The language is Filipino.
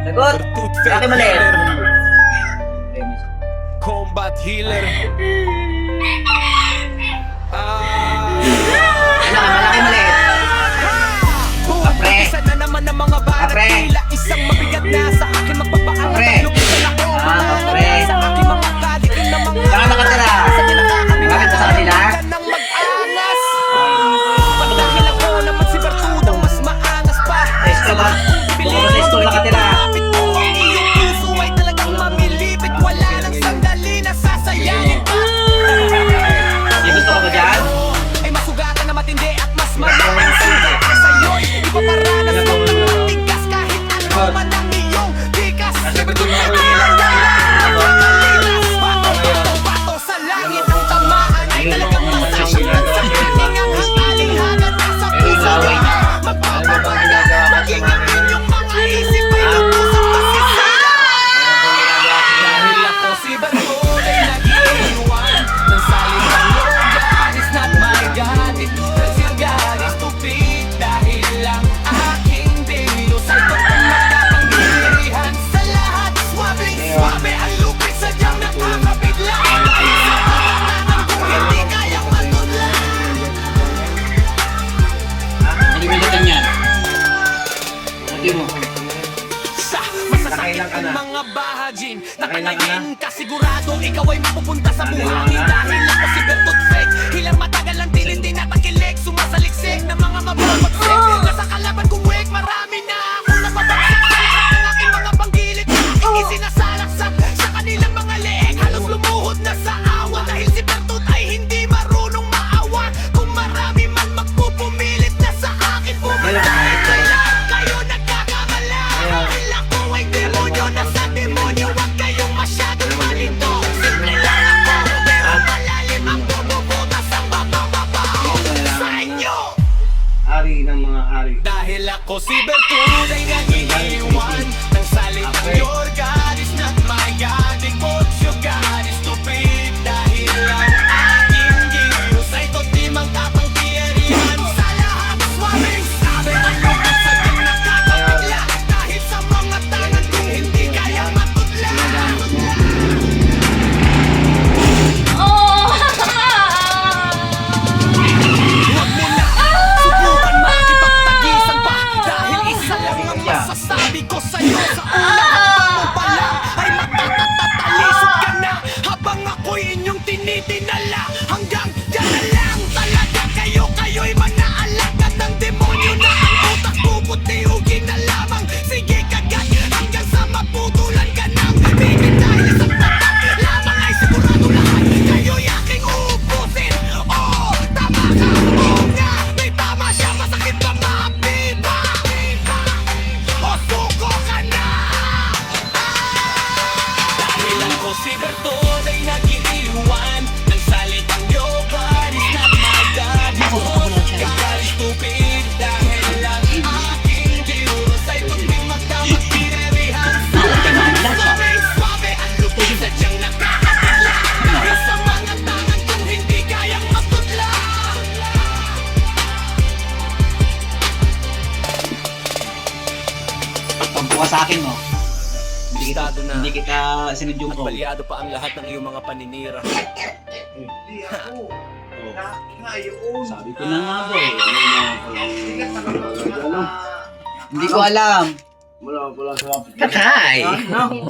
Sagot! Laki maliit. Combat healer. Malaki maliit. Kapre. Isa na naman ang mga barat. Kapre. Tila isang mabigat na sa akin magpapaangat. Kapre. Lupitan ako. Kapre. Sa aking mga kalikin na mga. Saan nakatira? Bakit sa kanila? Nang mag-angas. Patahil ako naman si Bertudang mas maangas pa. Esto ba? Bukod sa esto nakatira. Iyong puso ay talagang mamilipit. Wala lang sandali na sasayangin pa. May gusto ka ba dyan? Ay masugatan na matindi at mas malaking sugat ka sa'yo'y ipaparanas mo ng matigas kahit ano man ang iyong tikas. Bato sa langit ang tamaan ay talagang masasyaman sa ating ang hangaling-hagan nasa puso niya. Magpapabala, maging ang inyong mga isip ay lubusang masisaya. Dahil ako si Bartol ay nag-iiwan ng salitang Lord God is not my God. Because your God is stupid. Dahil lang aking Diyos ay totoong makapangyarihan sa lahat. Swabe ang lupit sadyang nakakabigla. Sa pangalangan kung hindi kayang matudlan. Nalimutan yan. Lagi mo. Sa masasakit ang mga bahagin Nakalagin kasigurado ikaw ay mapupunta sa buhangin. Dahil ako si Bertot Fake. Ilang matagal ang tilin tinatakilig. Sumasaliksik na mga mababagsik. Nasa kalaban kong wake. Marami na akong napabagsak. Sa lahat ng aking mga panggilid aking isinasalaksak sa kanilang mga leeg. Halos lumuhod na sa awa. Dahil si Bertot ay hindi marunong maawa. Kung marami man magpupumilit na sa akin bumalik. Kayo nagkakamala. Dahil ako ay demonyo na sa demonyo. Huwag kayong masyadong malito. Simple lang ako pero malalim ang bumubutas ang babaw sa inyo. Hari ng mga hari. Dahil ako si Bertud ay nag-iiwan ng salitang your God is not my God. Because your God is stupid. Dahil ang aking Diyos ay totimang kapangyarihan sa lahat. Swabing sabi ang lupit sa ding nakakabigla. Dahil sa mga tangan kong hindi kayang matudla. Huwag mo na subukan makipagtagisan pa. Dahil isa lang ang masasabi ko sa'yo. Sa unang hapang mo pa lang ay magtatatalisod ka na. Habang ako'y inyong tinitinala. Hanggang dyan na lang talaga kayo'y manaalagad ng demonyo na ang utak puputi-ugi na lamang. Sige kagat hanggang sa maputulan ka ng bigit. Dahil isang tatak lamang ay sigurado lahat kayo'y aking uubusin. Oo, tama ka, oo nga, may tama siya. Masakit pa mapipa. O suko ka na. Dahil ako si Bertod ay nag-iiwan ng salitang your God is not my God. Ikaw stupid. Dahil lang aking Diyos ay pagping magkamakinerihan sa akin. Swabe ang lupit sadyang nakakabigla. Dahil sa mga tangan kong hindi kayang matudla. Pagpo ka sa akin, mo. Estado na. Hindi kita sinudyong At ko. balyado pa ang lahat ng iyong mga paninira. Hindi ako. Ngayon. Sabi ko na nga ba eh. Ingat na lang. Hindi ko alam. Wala sa Patay! Ano?